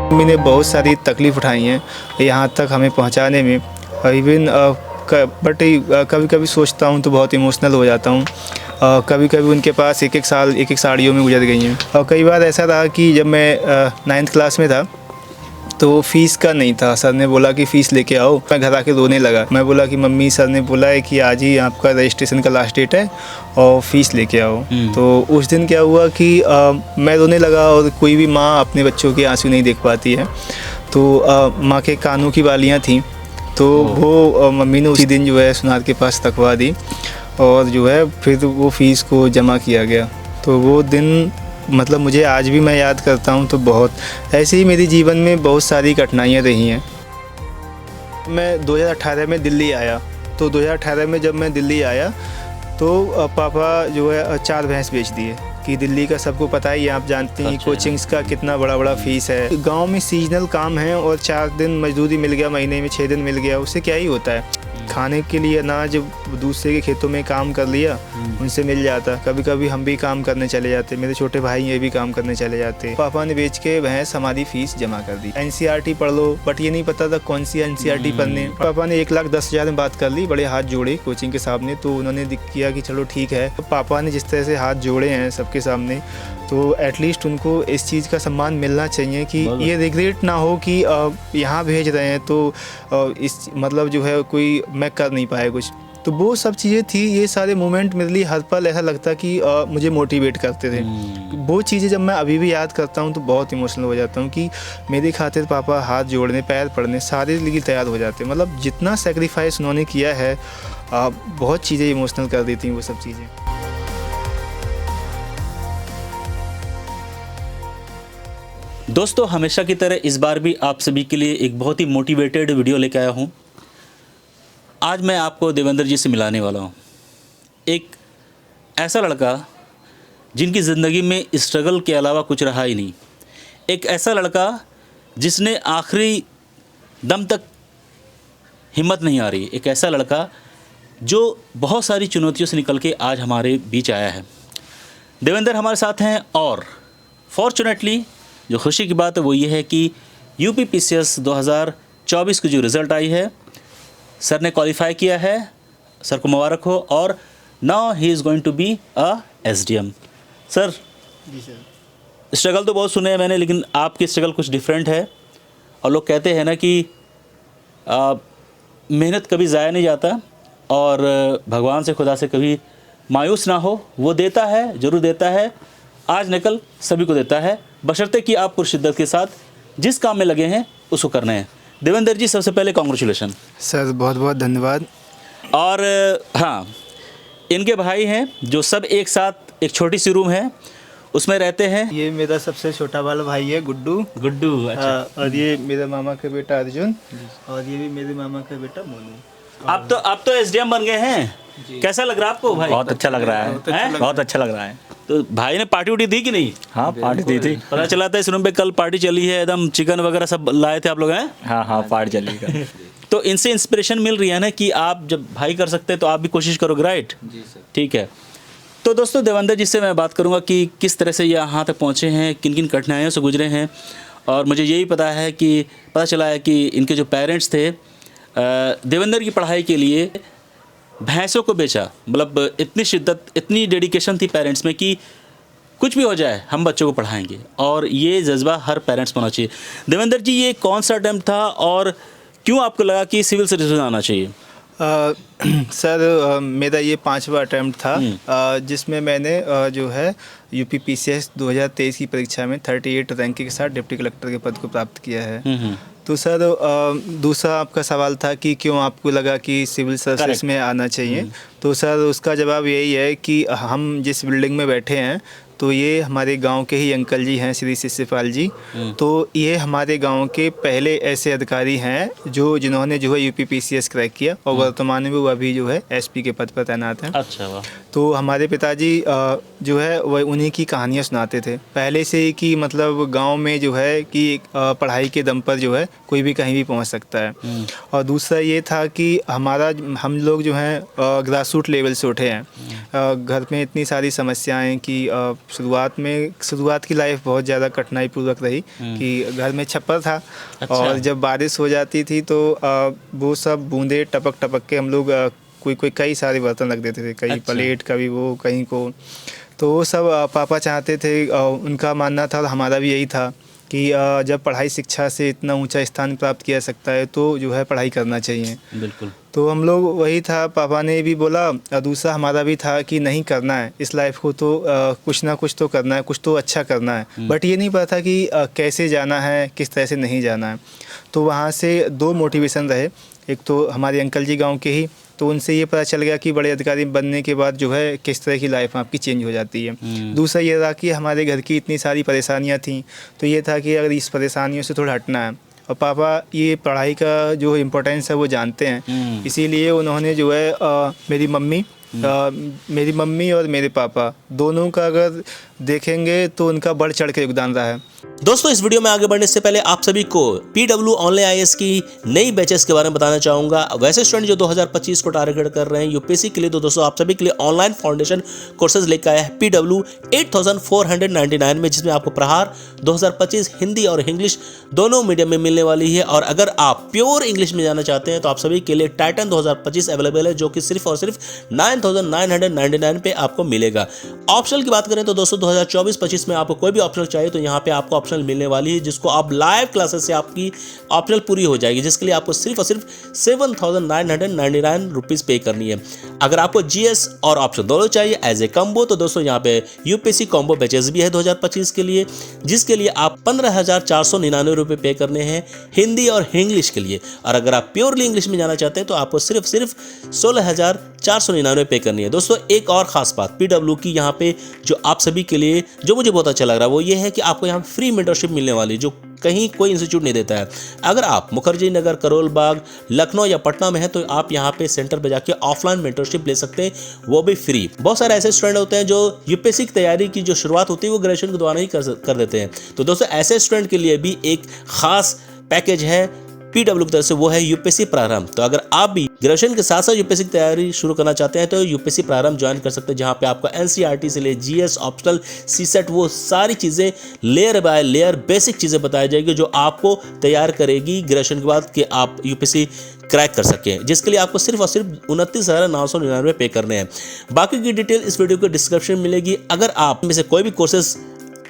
Mummy ने बहुत सारी तकलीफ़ उठाई हैं यहाँ तक हमें पहुँचाने में। इवन बट कभी कभी सोचता हूँ तो बहुत इमोशनल हो जाता हूँ। कभी कभी उनके पास एक एक साड़ियों में गुजर गई हैं। और कई बार ऐसा रहा कि जब मैं 9th क्लास में था तो फ़ीस का नहीं था। सर ने बोला कि फ़ीस लेके आओ। मैं घर आके रोने लगा। मैं बोला कि मम्मी, सर ने बोला है कि आज ही आपका रजिस्ट्रेशन का लास्ट डेट है और फ़ीस लेके आओ। तो उस दिन क्या हुआ कि मैं रोने लगा और कोई भी माँ अपने बच्चों के आंसू नहीं देख पाती है। तो माँ के कानों की बालियाँ थीं, तो वो मम्मी ने उसी दिन जो है सुनार के पास रखवा दी और जो है फिर वो फ़ीस को जमा किया गया। तो वो दिन मतलब मुझे आज भी मैं याद करता हूँ तो बहुत। ऐसे ही मेरे जीवन में बहुत सारी कठिनाइयाँ रही हैं। मैं 2018 में दिल्ली आया। तो 2018 में जब मैं दिल्ली आया तो पापा जो है 4 भैंस बेच दिए कि दिल्ली का सबको पता ही है, आप जानते हैं कोचिंग्स का कितना बड़ा फ़ीस है। गांव में सीजनल काम है और 4 दिन मजदूरी मिल गया, महीने में 6 दिन मिल गया, उससे क्या ही होता है। खाने के लिए अनाज दूसरे के खेतों में काम कर लिया, उनसे मिल जाता। कभी कभी हम भी काम करने चले जाते, मेरे छोटे भाई ये भी काम करने चले जाते। पापा ने बेच के भैंस हमारी फ़ीस जमा कर दी। NCERT पढ़ लो, बट ये नहीं पता था कौन सी NCERT पढ़ने। पापा ने 1,10,000 में बात कर ली, बड़े हाथ जोड़े कोचिंग के सामने। तो उन्होंने किया कि चलो ठीक है। तो पापा ने जिस तरह से हाथ जोड़े हैं सबके सामने, तो एटलीस्ट उनको इस चीज़ का सम्मान मिलना चाहिए कि ये रिग्रेट ना हो कि यहाँ भेज रहे हैं तो इस मतलब जो है कोई मैं कर नहीं पाया कुछ। तो वो सब चीज़ें थी। ये सारे मोमेंट मेरे लिए हर पल ऐसा लगता कि मुझे मोटिवेट करते थे। वो चीज़ें जब मैं अभी भी याद करता हूँ तो बहुत इमोशनल हो जाता हूँ कि मेरी खातिर पापा हाथ जोड़ने, पैर पड़ने सारे लिए तैयार हो जाते। मतलब जितना सेक्रीफाइस उन्होंने किया है, बहुत चीज़ें इमोशनल कर देती हैं वो सब चीज़ें। दोस्तों, हमेशा की तरह इस बार भी आप सभी के लिए एक बहुत ही मोटिवेटेड वीडियो लेकर आया हूँ। आज मैं आपको देवेंद्र जी से मिलाने वाला हूँ। एक ऐसा लड़का जिनकी ज़िंदगी में स्ट्रगल के अलावा कुछ रहा ही नहीं। एक ऐसा लड़का जिसने आखिरी दम तक हिम्मत नहीं आ रही। एक ऐसा लड़का जो बहुत सारी चुनौतियों से निकल के आज हमारे बीच आया है। देवेंद्र हमारे साथ हैं और फॉर्चुनेटली जो खुशी की बात है वो ये है कि UPPCS 2024 की जो रिज़ल्ट आई है, सर ने क्वालिफाई किया है। सर को मुबारक हो। और now he is going to be a SDM। Sir ji sir, struggle तो बहुत सुने हैं मैंने, लेकिन आपकी स्ट्रगल कुछ डिफरेंट है। और लोग कहते हैं ना कि मेहनत कभी ज़ाया नहीं जाता और भगवान से, खुदा से कभी मायूस ना हो। वो देता है, ज़रूर देता है, आज न कल सभी को देता है, बशर्ते कि आप पुरशिद्दत के साथ जिस काम में लगे हैं उसको करना है। देवेंद्र जी, सबसे पहले कॉन्ग्रेचुलेशन सर, बहुत बहुत धन्यवाद। और हाँ, इनके भाई हैं जो सब एक साथ एक छोटी सी रूम है उसमें रहते हैं। ये मेरा सबसे छोटा वाला भाई है गुड्डू। अच्छा। और ये मेरे मामा का बेटा अर्जुन और ये भी मेरे मामा का बेटा मोनू। आप तो SDM बन गए हैं। कैसा लग रहा है आपको भाई? बहुत अच्छा लग रहा है, बहुत अच्छा लग रहा है। तो भाई ने पार्टी उठी दी कि नहीं? हाँ, पार्टी दी थी। पता चला था इस रूम पे कल पार्टी चली है, एकदम चिकन वगैरह सब लाए थे आप लोग हैं? हाँ, पार्टी चली। तो इनसे इंस्पिरेशन मिल रही है ना कि आप जब भाई कर सकते हैं तो आप भी कोशिश करोगे, राइट? जी सर। ठीक है। तो दोस्तों, देवेंद्र जी से मैं बात करूंगा कि किस तरह से यहाँ तक पहुँचे हैं, किन किन कठिनाइयों से गुजरे हैं। और मुझे यही पता चला है कि इनके जो पेरेंट्स थे, देवेंद्र की पढ़ाई के लिए भैंसों को बेचा। मतलब इतनी शिद्दत, इतनी डेडिकेशन थी पेरेंट्स में कि कुछ भी हो जाए हम बच्चों को पढ़ाएंगे। और ये जज्बा हर पेरेंट्स को होना चाहिए। देवेंद्र जी, ये कौन सा अटेम्प्ट था और क्यों आपको लगा कि सिविल सर्विस में आना चाहिए? सर, मेरा ये 5वां अटैम्प्ट था जिसमें मैंने जो है UPPCS 2023 की परीक्षा में 38 रैंक के साथ डिप्टी कलेक्टर के पद को प्राप्त किया है। तो सर, दूसरा आपका सवाल था कि क्यों आपको लगा कि सिविल सर्विस में आना चाहिए। तो सर, उसका जवाब यही है कि हम जिस बिल्डिंग में बैठे हैं तो ये हमारे गांव के ही अंकल जी हैं, श्री शिष्यपाल जी। तो ये हमारे गांव के पहले ऐसे अधिकारी हैं जिन्होंने जो है UPPCS क्रैक किया और वर्तमान में वो अभी जो है SP के पद पर तैनात हैं। अच्छा, वाह। तो हमारे पिताजी जो है वह उन्हीं की कहानियाँ सुनाते थे पहले से ही कि मतलब गांव में जो है कि पढ़ाई के दम पर जो है कोई भी कहीं भी पहुंच सकता है। और दूसरा ये था कि हम लोग जो हैं ग्रासरूट लेवल से उठे हैं। घर में इतनी सारी समस्याएं कि शुरुआत की लाइफ बहुत ज़्यादा कठिनाईपूर्वक रही कि घर में छप्पर था। अच्छा। और जब बारिश हो जाती थी तो वो सब बूंदे टपक टपक के हम लोग कोई कई सारे बर्तन रख देते थे, कहीं अच्छा। प्लेट, कभी वो कहीं को। तो वो सब पापा चाहते थे, उनका मानना था और हमारा भी यही था कि जब पढ़ाई शिक्षा से इतना ऊंचा स्थान प्राप्त किया सकता है तो जो है पढ़ाई करना चाहिए। बिल्कुल। तो हम लोग वही था, पापा ने भी बोला और दूसरा हमारा भी था कि नहीं करना है इस लाइफ को, तो कुछ ना कुछ तो करना है, कुछ तो अच्छा करना है। बट ये नहीं पता कि कैसे जाना है, किस तरह से नहीं जाना है। तो वहाँ से दो मोटिवेशन रहे। एक तो हमारे अंकल जी गांव के ही, तो उनसे ये पता चल गया कि बड़े अधिकारी बनने के बाद जो है किस तरह की लाइफ आपकी चेंज हो जाती है। दूसरा ये रहा कि हमारे घर की इतनी सारी परेशानियां थी, तो ये था कि अगर इस परेशानियों से थोड़ा हटना है, और पापा ये पढ़ाई का जो इम्पोर्टेंस है वो जानते हैं, इसीलिए उन्होंने जो है मेरी मम्मी और मेरे पापा दोनों का अगर देखेंगे तो उनका बढ़ चढ़ के योगदान रहा है। दोस्तों, इस वीडियो में आगे बढ़ने से पहले आप सभी को PW ऑनलाइन IAS की नई बैचेस के बारे में बताना चाहूंगा। वैसे स्टूडेंट जो 2025 को टारगेट कर रहे हैं यूपीएससी के लिए, तो दोस्तों आप सभी के लिए ऑनलाइन फाउंडेशन कोर्सेज लेकर आया है PW 8499 में, जिसमें आपको प्रहार 2025 हिंदी और इंग्लिश दोनों मीडियम में मिलने वाली है। और अगर आप प्योर इंग्लिश में जाना चाहते हैं तो आप सभी के लिए टाइटन 2025 अवेलेबल है, जो कि सिर्फ और सिर्फ 9999 पे आपको मिलेगा। ऑप्शनल की बात करें तो दोस्तों 2024-25 में आपको कोई भी ऑप्शनल चाहिए तो यहाँ पे आपको ऑप्शनल मिलने वाली है, जिसको आप लाइव क्लासेस से आपकी ऑप्शनल पूरी हो जाएगी, जिसके लिए आपको सिर्फ और सिर्फ 7999 रुपीज़ पे करनी है। अगर आपको GS और ऑप्शन दोनों चाहिए एज ए कॉम्बो, तो दोस्तों यहाँ पे यूपीएससी कॉम्बो बैचेस भी है 2025 के लिए, जिसके लिए आप 15,499 रुपये पे करने हैं हिंदी और इंग्लिश के लिए। और अगर आप प्योरली इंग्लिश में जाना चाहते हैं तो आपको सिर्फ 16,499 पे करनी है। दोस्तों, एक और खास बात PW की यहाँ पे जो आप सभी के लिए जो मुझे बहुत अच्छा लग रहा है वो ये है कि आपको यहाँ फ्री मेंटरशिप मिलने वाली है, जो कहीं कोई इंस्टीट्यूट नहीं देता है। अगर आप मुखर्जी नगर, करोल बाग, लखनऊ या पटना में है तो आप यहाँ पे सेंटर पे जाके ऑफलाइन मेंटरशिप ले सकते हैं, वो भी फ्री। बहुत सारे ऐसे स्टूडेंट होते हैं जो यूपीएससी की तैयारी की जो शुरुआत होती है वो ग्रेजुएशन के द्वारा ही कर देते हैं। तो दोस्तों, ऐसे स्टूडेंट के लिए भी एक खास पैकेज है PW की तरफ से, वो है यूपीएससी प्रारंभ। तो अगर आप भी ग्रेजुएशन के साथ साथ यूपीएससी की तैयारी शुरू करना चाहते हैं तो यूपीएससी प्रारंभ ज्वाइन कर सकते हैं, जहां पे आपको NCERT से ले GS, ऑप्शनल, CSET, वो सारी चीज़ें लेयर बाय लेयर बेसिक चीज़ें बताई जाएगी जो आपको तैयार करेगी ग्रेजुएशन के बाद कि आप यूपीएससी क्रैक कर सकें, जिसके लिए आपको सिर्फ और सिर्फ 29,999 पे करने हैं। बाकी की डिटेल इस वीडियो के डिस्क्रिप्शन में मिलेगी। अगर आप में से कोई भी कोर्सेज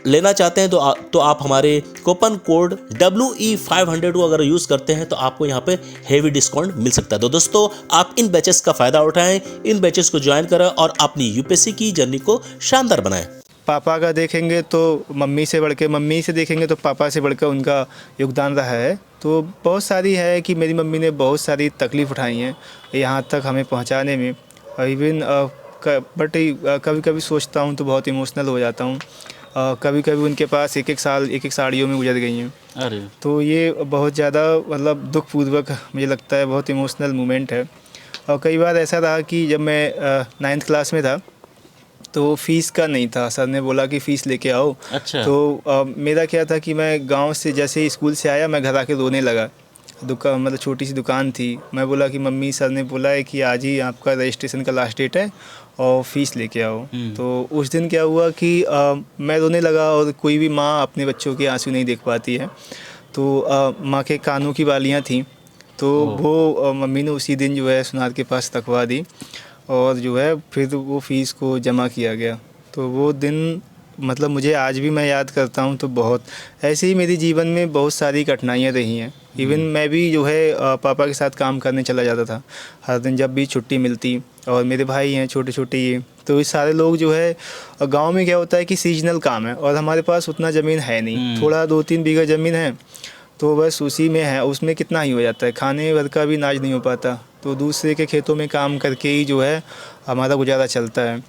लेना चाहते हैं तो आप हमारे कूपन कोड WE500 को अगर यूज़ करते हैं तो आपको यहाँ पे हेवी डिस्काउंट मिल सकता है। तो दोस्तों, आप इन बैचेस का फ़ायदा उठाएं, इन बैचेस को ज्वाइन करें और अपनी यूपीएससी की जर्नी को शानदार बनाएं। पापा का देखेंगे तो मम्मी से देखेंगे तो पापा से बढ़कर उनका योगदान रहा है। तो बहुत सारी है कि मेरी मम्मी ने बहुत सारी तकलीफ़ उठाई हैं यहाँ तक हमें पहुँचाने में। इवन बट कभी कभी सोचता हूँ तो बहुत इमोशनल हो जाता हूँ। कभी कभी उनके पास एक एक साड़ियों में गुजर गई हैं। अरे, तो ये बहुत ज़्यादा मतलब दुखपूर्वक मुझे लगता है, बहुत इमोशनल मोमेंट है। और कई बार ऐसा रहा कि जब मैं 9th क्लास में था तो फ़ीस का नहीं था, सर ने बोला कि फ़ीस लेके आओ। अच्छा। तो मेरा क्या था कि मैं गांव से जैसे ही स्कूल से आया मैं घर आके रोने लगा। दुकान मतलब छोटी सी दुकान थी। मैं बोला कि मम्मी, सर ने बोला है कि आज ही आपका रजिस्ट्रेशन का लास्ट डेट है और फ़ीस लेके आओ। तो उस दिन क्या हुआ कि मैं रोने लगा, और कोई भी माँ अपने बच्चों के आंसू नहीं देख पाती है। तो माँ के कानों की बालियाँ थीं, तो वो मम्मी ने उसी दिन जो है सुनार के पास रखवा दी, और जो है फिर वो फ़ीस को जमा किया गया। तो वो दिन मतलब मुझे आज भी मैं याद करता हूँ। तो बहुत ऐसे ही मेरे जीवन में बहुत सारी कठिनाइयाँ रही हैं। इवन मैं भी जो है पापा के साथ काम करने चला जाता था हर दिन जब भी छुट्टी मिलती। और मेरे भाई हैं छोटे छोटे ये, तो ये सारे लोग जो है गांव में क्या होता है कि सीजनल काम है, और हमारे पास उतना ज़मीन है नहीं, थोड़ा 2-3 बीघा ज़मीन है, तो बस उसी में है, उसमें कितना ही हो जाता है, खाने भर का भी अनाज नहीं हो पाता। तो दूसरे के खेतों में काम करके ही जो है हमारा गुजारा चलता है।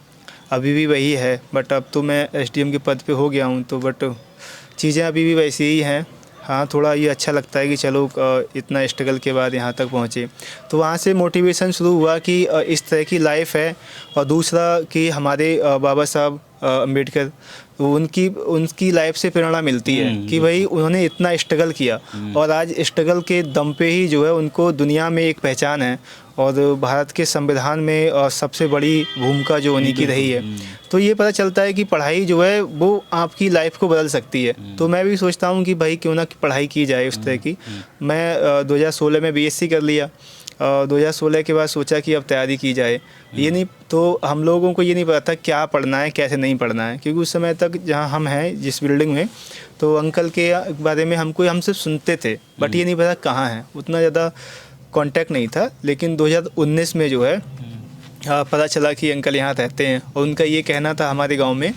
अभी भी वही है, बट अब तो मैं SDM के पद पे हो गया हूँ, तो बट चीज़ें अभी भी वैसी ही हैं। हाँ, थोड़ा ये अच्छा लगता है कि चलो इतना स्ट्रगल के बाद यहाँ तक पहुँचे। तो वहाँ से मोटिवेशन शुरू हुआ कि इस तरह की लाइफ है। और दूसरा कि हमारे बाबा साहब अम्बेडकर, तो उनकी लाइफ से प्रेरणा मिलती है कि भाई उन्होंने इतना स्ट्रगल किया, और आज स्ट्रगल के दम पे ही जो है उनको दुनिया में एक पहचान है। और भारत के संविधान में सबसे बड़ी भूमिका जो उन्हीं की रही है। तो ये पता चलता है कि पढ़ाई जो है वो आपकी लाइफ को बदल सकती है। तो मैं भी सोचता हूँ कि भाई क्यों ना पढ़ाई की जाए उस तरह की। मैं 2016 में बीएससी कर लिया। 2016 के बाद सोचा कि अब तैयारी की जाए। ये नहीं तो हम लोगों को ये नहीं पता था क्या पढ़ना है कैसे नहीं पढ़ना है, क्योंकि उस समय तक जहाँ हम हैं जिस बिल्डिंग में, तो अंकल के बारे में हम सिर्फ सुनते थे, बट ये नहीं पता कहाँ है, उतना ज़्यादा कांटेक्ट नहीं था। लेकिन 2019 में जो है पता चला कि अंकल यहाँ रहते हैं, और उनका ये कहना था हमारे गांव में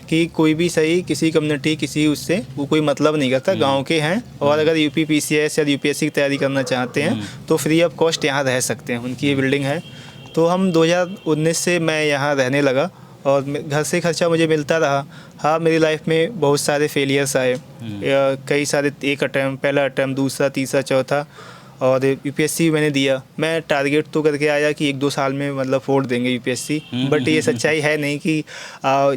कि कोई भी सही किसी कम्युनिटी किसी उससे वो कोई मतलब नहीं करता, गांव के हैं, और अगर यूपी पीसीएस या यूपीएससी की तैयारी करना चाहते हैं तो फ्री ऑफ कॉस्ट यहाँ रह सकते हैं, उनकी ये बिल्डिंग है। तो हम 2019 से मैं यहाँ रहने लगा और घर से खर्चा मुझे मिलता रहा। हाँ, मेरी लाइफ में बहुत सारे फेलियर्स आए, कई सारे, एक अटैम्प्ट, पहला अटैम्प्ट, दूसरा, तीसरा, चौथा, और यूपीएससी मैंने दिया। मैं टारगेट तो करके आया कि 1-2 साल में मतलब फोड़ देंगे यूपीएससी, बट ये सच्चाई है नहीं कि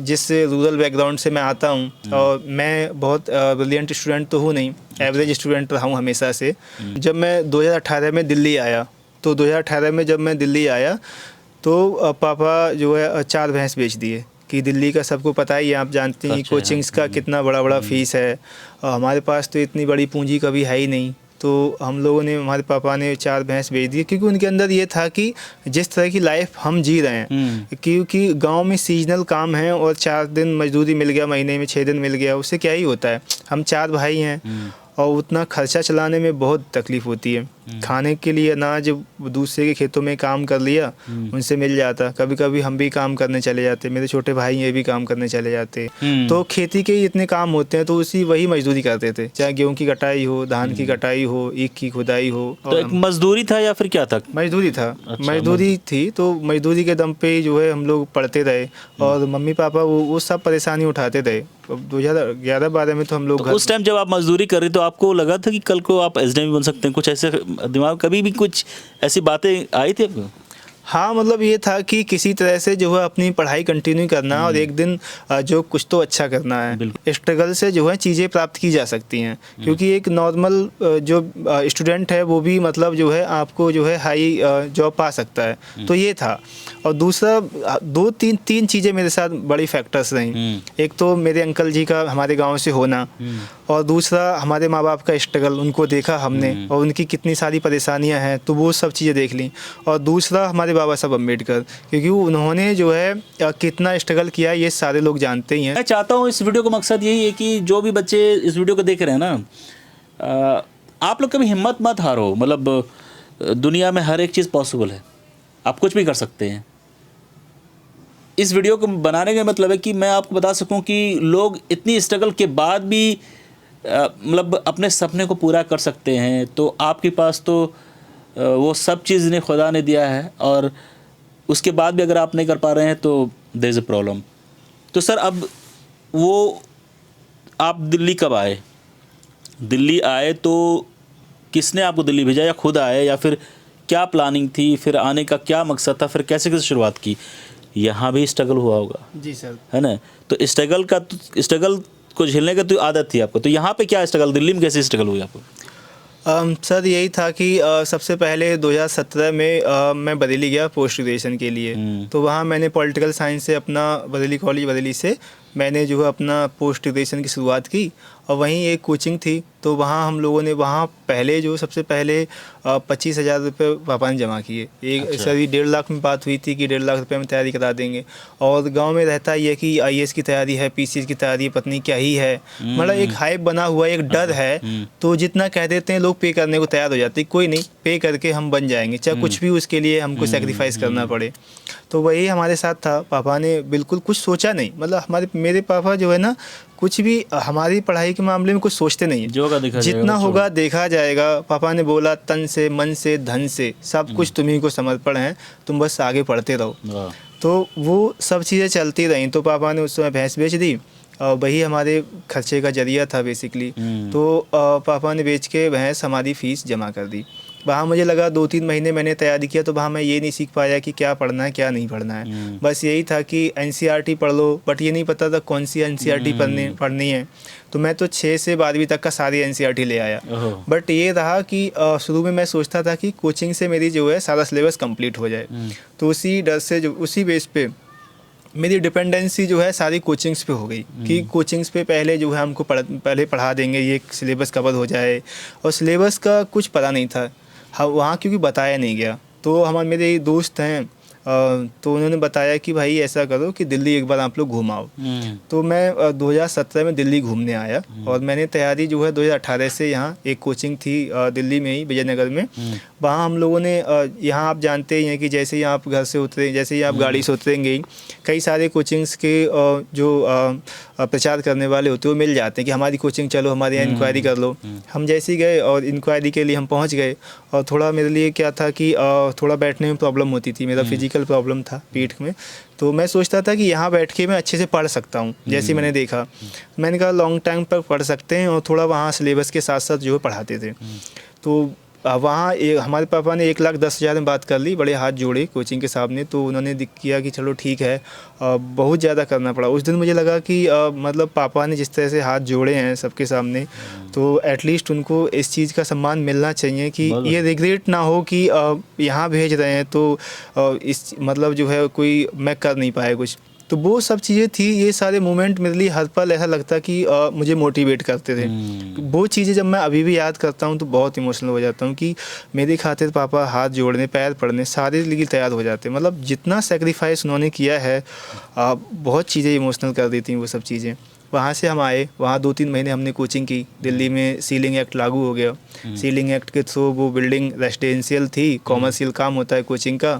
जिस रूरल बैकग्राउंड से मैं आता हूँ, और मैं बहुत ब्रिलियंट स्टूडेंट तो हूँ नहीं, एवरेज स्टूडेंट रहा हूँ हमेशा से। जब मैं 2018 में दिल्ली आया, तो 2018 में जब मैं दिल्ली आया तो पापा जो है 4 भैंस बेच दिए, कि दिल्ली का सबको पता ही है, आप जानते हैं कोचिंग्स का कितना बड़ा बड़ा फीस है, और हमारे पास तो इतनी बड़ी पूंजी कभी है ही नहीं। तो हम लोगों ने, हमारे पापा ने 4 भैंस बेच दी, क्योंकि उनके अंदर ये था कि जिस तरह की लाइफ हम जी रहे हैं, क्योंकि गांव में सीजनल काम है और 4 दिन मजदूरी मिल गया, महीने में 6 दिन मिल गया, उससे क्या ही होता है। हम 4 भाई हैं और उतना खर्चा चलाने में बहुत तकलीफ़ होती है। खाने के लिए अनाज दूसरे के खेतों में काम कर लिया, उनसे मिल जाता। कभी कभी हम भी काम करने चले जाते, मेरे छोटे भाई ये भी काम करने चले जाते। तो खेती के इतने काम होते हैं, तो वही मजदूरी करते थे, चाहे गेहूं की कटाई हो, धान की कटाई हो, ईख की खुदाई हो। तो एक मजदूरी था या फिर क्या था? मजदूरी था। मजदूरी थी, तो मजदूरी के दम पे जो है हम लोग पढ़ते रहे, और मम्मी पापा वो सब परेशानी उठाते रहे। 2011-12 में तो हम लोग उस टाइम जब आप मजदूरी कर रहे तो आपको लगा था कि कल को आप एसडीएम बन सकते हैं? कुछ ऐसे दिमाग कभी भी कुछ ऐसी बातें आई थी आपको? हाँ, मतलब ये था कि किसी तरह से जो है अपनी पढ़ाई कंटिन्यू करना और एक दिन जो कुछ तो अच्छा करना है। स्ट्रगल से जो है चीज़ें प्राप्त की जा सकती हैं, क्योंकि एक नॉर्मल जो स्टूडेंट है वो भी मतलब जो है आपको जो है हाई जॉब पा सकता है। तो ये था। और दूसरा 2-3 चीज़ें मेरे साथ बड़ी फैक्टर्स रहीं। एक तो मेरे अंकल जी का हमारे गाँव से होना, और दूसरा हमारे माँ बाप का स्ट्रगल, उनको देखा हमने और उनकी कितनी सारी परेशानियाँ हैं, तो वो सब चीज़ें देख ली। और दूसरा हमारे बाबा साहब अम्बेडकर, क्योंकि उन्होंने जो है कितना स्ट्रगल किया ये सारे लोग जानते ही हैं। मैं चाहता हूँ, इस वीडियो का मकसद यही है कि जो भी बच्चे इस वीडियो को देख रहे हैं ना, आप लोग कभी हिम्मत मत हारो। मतलब दुनिया में हर एक चीज़ पॉसिबल है, आप कुछ भी कर सकते हैं। इस वीडियो को बनाने का मतलब है कि मैं आपको बता सकूं कि लोग इतनी स्ट्रगल के बाद भी मतलब अपने सपने को पूरा कर सकते हैं। तो आपके पास तो वो सब चीज़ ने खुदा ने दिया है, और उसके बाद भी अगर आप नहीं कर पा रहे हैं तो देयर इज़ अ प्रॉब्लम। तो सर, अब वो आप दिल्ली कब आए? दिल्ली आए तो किसने आपको दिल्ली भेजा, या खुद आए, या फिर क्या प्लानिंग थी, फिर आने का क्या मकसद था, फिर कैसे कैसे शुरुआत की? यहाँ भी स्ट्रगल हुआ होगा। जी सर। है ना? तो स्ट्रगल को झेलने का तो आदत थी आपको, तो यहाँ पे क्या स्ट्रगल, दिल्ली में कैसे स्ट्रगल हुई आपको? सर यही था कि सबसे पहले 2017 में मैं बरेली गया पोस्ट ग्रेजुएशन के लिए। तो वहाँ मैंने पॉलिटिकल साइंस से अपना बरेली कॉलेज बरेली से मैंने जो है अपना पोस्ट ग्रेजुएशन की शुरुआत की, और वहीं एक कोचिंग थी। तो वहाँ हम लोगों ने वहाँ पहले जो सबसे पहले 25,000 रुपये पापा ने जमा किए। एक सर 1.5 लाख में बात हुई थी कि 1.5 लाख रुपये में तैयारी करा देंगे, और गांव में रहता ही है कि आईएएस की तैयारी है, पीसीएस की तैयारी, पत्नी क्या ही है, मतलब एक हाइप बना हुआ, एक डर है। तो जितना कह देते हैं लोग पे करने को तैयार हो जाते हैं, कोई नहीं, पे करके हम बन जाएंगे, चाहे कुछ भी उसके लिए हमको सेक्रीफाइस करना पड़े। तो वही हमारे साथ था। पापा ने बिल्कुल कुछ सोचा नहीं, मतलब मेरे पापा जो है ना, कुछ भी हमारी पढ़ाई के मामले में कुछ सोचते नहीं है। जितना होगा देखा जाएगा। पापा ने बोला तन से, मन से, धन से, सब कुछ तुम्ही को समर्पण है, तुम बस आगे पढ़ते रहो। तो वो सब चीज़ें चलती रहीं। तो पापा ने उस समय भैंस बेच दी, और वही हमारे खर्चे का जरिया था बेसिकली। तो पापा ने बेच के भैंस हमारी फ़ीस जमा कर दी। वहाँ मुझे लगा 2-3 महीने मैंने तैयारी किया तो वहाँ मैं ये नहीं सीख पाया कि क्या पढ़ना है क्या नहीं पढ़ना है। बस यही था कि NCERT पढ़ लो, बट ये नहीं पता था कौन सी NCERT पढ़नी है। तो मैं तो 6 से 12वीं तक का सारी NCERT ले आया। बट ये रहा कि शुरू में मैं सोचता था कि कोचिंग से मेरी जो है सारा सिलेबस कंप्लीट हो जाए। तो उसी डर से जो उसी बेस पे मेरी डिपेंडेंसी जो है सारी कोचिंग्स पे हो गई कि कोचिंग्स पे पहले जो है हमको पहले पढ़ा देंगे, ये सिलेबस कवर हो जाए। और सिलेबस का कुछ पता नहीं था हाँ वहाँ, क्योंकि बताया नहीं गया। तो हमारे मेरे दोस्त हैं तो उन्होंने बताया कि भाई ऐसा करो कि दिल्ली एक बार आप लोग घूम आओ। तो मैं 2017 में दिल्ली घूमने आया और मैंने तैयारी जो है 2018 से यहाँ एक कोचिंग थी दिल्ली में ही विजयनगर में, वहाँ हम लोगों ने यहाँ आप जानते ही हैं कि जैसे ही आप घर से उतरे, जैसे ही आप गाड़ी से उतरेंगे, कई सारे कोचिंग्स के जो प्रचार करने वाले होते हैं वो मिल जाते हैं कि हमारी कोचिंग चलो, हमारे यहाँ इंक्वायरी कर लो। हम जैसे ही गए और इंक्वायरी के लिए हम पहुँच गए और थोड़ा मेरे लिए क्या था कि थोड़ा बैठने में प्रॉब्लम होती थी, मेरा फिजिकल प्रॉब्लम था पीठ में। तो मैं सोचता था कि यहाँ बैठ के मैं अच्छे से पढ़ सकता हूँ। जैसे मैंने देखा, मैंने कहा लॉन्ग टाइम पर पढ़ सकते हैं और थोड़ा वहाँ सिलेबस के साथ साथ जो है पढ़ाते थे। तो वहाँ हमारे पापा ने 1,10,000 में बात कर ली, बड़े हाथ जोड़े कोचिंग के सामने। तो उन्होंने किया कि चलो ठीक है, बहुत ज़्यादा करना पड़ा। उस दिन मुझे लगा कि मतलब पापा ने जिस तरह से हाथ जोड़े हैं सबके सामने, तो एटलीस्ट उनको इस चीज़ का सम्मान मिलना चाहिए कि ये रिग्रेट ना हो कि यहाँ भेज रहे हैं तो इस मतलब जो है कोई मैं कर नहीं पाया कुछ। तो वो सब चीज़ें थी, ये सारे मोमेंट मेरे लिए हर पल ऐसा लगता कि मुझे मोटिवेट करते थे। वो चीज़ें जब मैं अभी भी याद करता हूँ तो बहुत इमोशनल हो जाता हूँ कि मेरी खातिर पापा हाथ जोड़ने, पैर पड़ने सारे लिए तैयार हो जाते। मतलब जितना सेक्रीफाइस उन्होंने किया है, बहुत चीज़ें इमोशनल कर देती हैं वो सब चीज़ें। वहाँ से हम आए, वहाँ 2-3 महीने हमने कोचिंग की। दिल्ली में सीलिंग एक्ट लागू हो गया। सीलिंग एक्ट के थ्रू वो बिल्डिंग रेजिडेंशियल थी, कॉमर्शियल काम होता है कोचिंग का,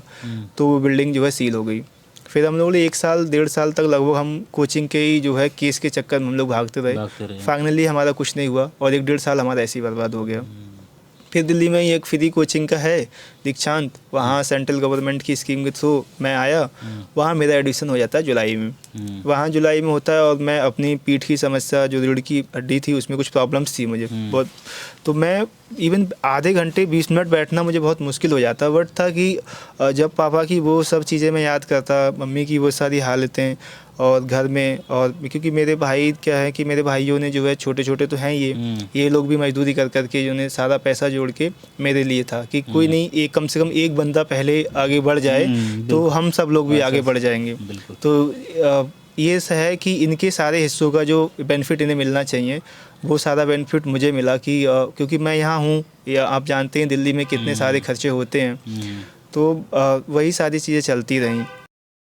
तो वो बिल्डिंग जो है सील हो गई। फिर हम लोगों ने 1 साल 1.5 साल तक लगभग हम कोचिंग के ही जो है केस के चक्कर में हम लोग भागते रहे। फाइनली हमारा कुछ नहीं हुआ और 1-1.5 साल हमारा ऐसे ही बर्बाद हो गया। फिर दिल्ली में ही एक फ्री कोचिंग का है दीक्षांत, वहाँ सेंट्रल गवर्नमेंट की स्कीम के थ्रू मैं आया। वहाँ मेरा एडमिशन हो जाता है जुलाई में। वहाँ जुलाई में होता है और मैं अपनी पीठ की समस्या, जो रीढ़ की हड्डी थी उसमें कुछ प्रॉब्लम्स थी मुझे बहुत। तो मैं इवन आधे घंटे 20 मिनट बैठना मुझे बहुत मुश्किल हो जाता। बट था कि जब पापा की वो सब चीज़ें मैं याद करता, मम्मी की वो सारी हालतें और घर में, और क्योंकि मेरे भाई क्या है कि मेरे भाइयों ने जो है छोटे छोटे तो हैं ये लोग भी मजदूरी कर करके जो ने सारा पैसा जोड़ के मेरे लिए था कि कोई नहीं, एक कम से कम एक बंदा पहले आगे बढ़ जाए तो हम सब लोग भी आगे बढ़ जाएंगे। तो ये है कि इनके सारे हिस्सों का जो बेनिफिट इन्हें मिलना चाहिए वो सारा बेनिफिट मुझे मिला कि क्योंकि मैं यहाँ हूँ, या आप जानते हैं दिल्ली में कितने सारे खर्चे होते हैं। तो वही सारी चीज़ें चलती रहीं।